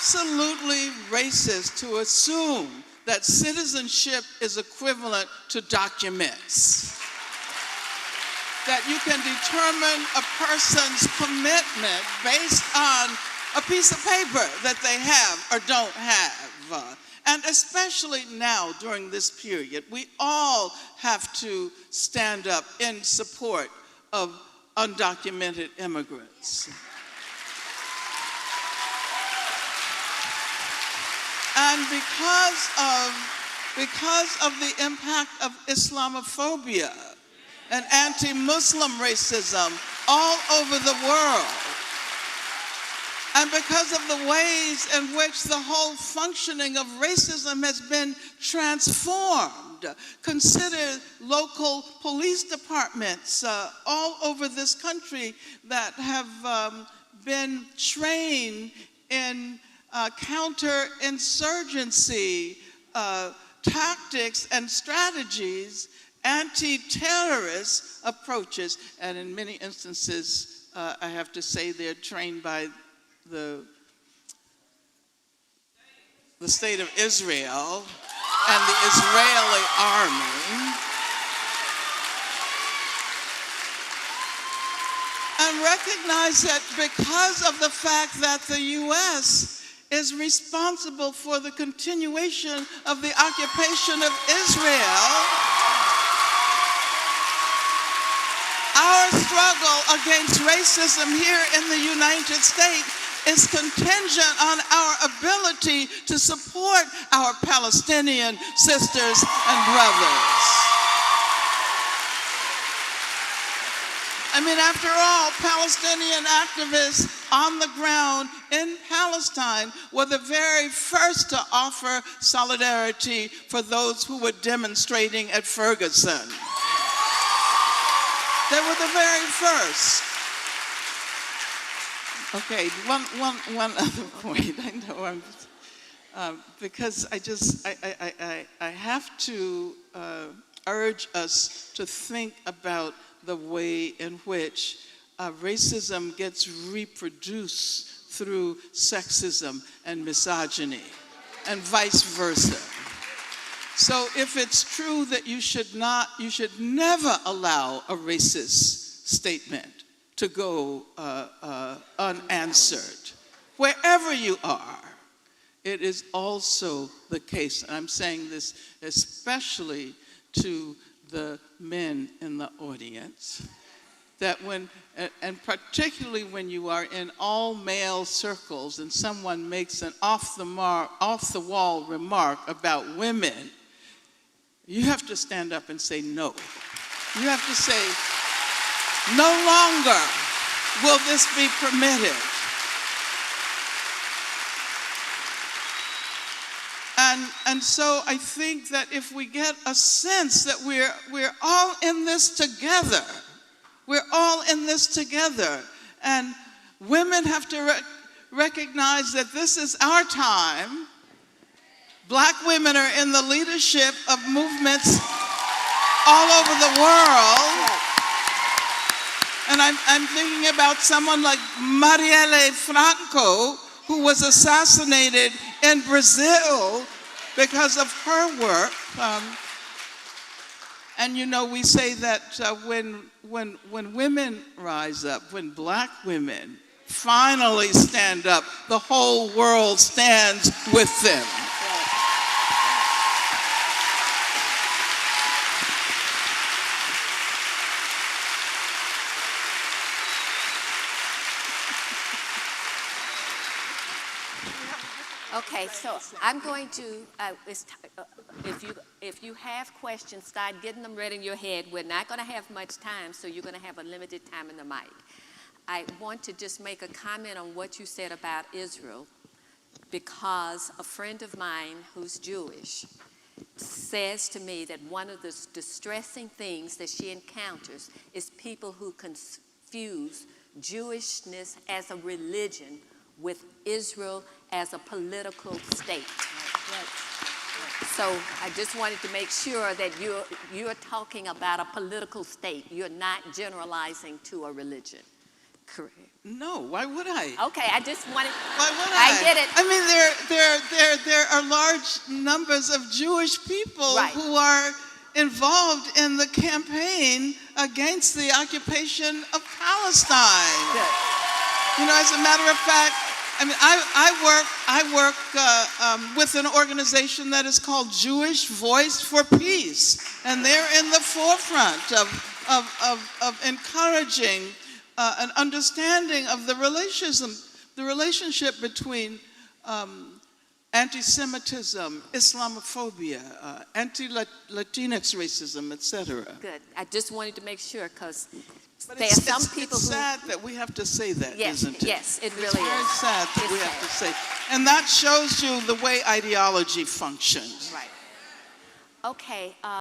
absolutely racist to assume that citizenship is equivalent to documents. That you can determine a person's commitment based on a piece of paper that they have or don't have. And especially now during this period, we all have to stand up in support of undocumented immigrants. And because of the impact of Islamophobia and anti-Muslim racism all over the world, and because of the ways in which the whole functioning of racism has been transformed, consider local police departments all over this country that have been trained in counterinsurgency tactics and strategies, anti-terrorist approaches, and in many instances, I have to say they're trained by the state of Israel and the Israeli army. And recognize that because of the fact that the U.S. is responsible for the continuation of the occupation of Israel, our struggle against racism here in the United States is contingent on our ability to support our Palestinian sisters and brothers. I mean, after all, Palestinian activists on the ground in Palestine were the very first to offer solidarity for those who were demonstrating at Ferguson. They were the very first. Okay, one other point. I know I'm, because I have to urge us to think about the way in which racism gets reproduced through sexism and misogyny, and vice versa. So if it's true that you should never allow a racist statement to go unanswered, wherever you are, it is also the case, and I'm saying this especially to the men in the audience, that and particularly when you are in all male circles and someone makes an off the wall remark about women, you have to stand up and say no. You have to say, no longer will this be permitted. And so I think that if we get a sense that we're all in this together, we're all in this together, and women have to recognize that this is our time. Black women are in the leadership of movements all over the world. And I'm thinking about someone like Marielle Franco, who was assassinated in Brazil because of her work. And you know, we say that when women rise up, when black women finally stand up, the whole world stands with them. Okay, so I'm going to, if you have questions, start getting them ready in your head. We're not going to have much time, so you're going to have a limited time in the mic. I want to just make a comment on what you said about Israel, because a friend of mine who's Jewish says to me that one of the distressing things that she encounters is people who confuse Jewishness as a religion with Israel as a political state. So I just wanted to make sure that you're talking about a political state. You're not generalizing to a religion. Correct. No, why would I? Okay, I just wanted. Why would I get it. I mean, there are large numbers of Jewish people Right. who are involved in the campaign against the occupation of Palestine. Good. You know, as a matter of fact, I mean, I work with an organization that is called Jewish Voice for Peace, and they're in the forefront of encouraging an understanding of the relationship between anti-Semitism, Islamophobia, anti-Latinx racism, etc. Good. I just wanted to make sure because But there are some people it's who. sad that we have to say that, Yes, isn't it? yes, it really It's very is. sad that It's we have to sad. say. And that shows you the way ideology functions. Right. Okay.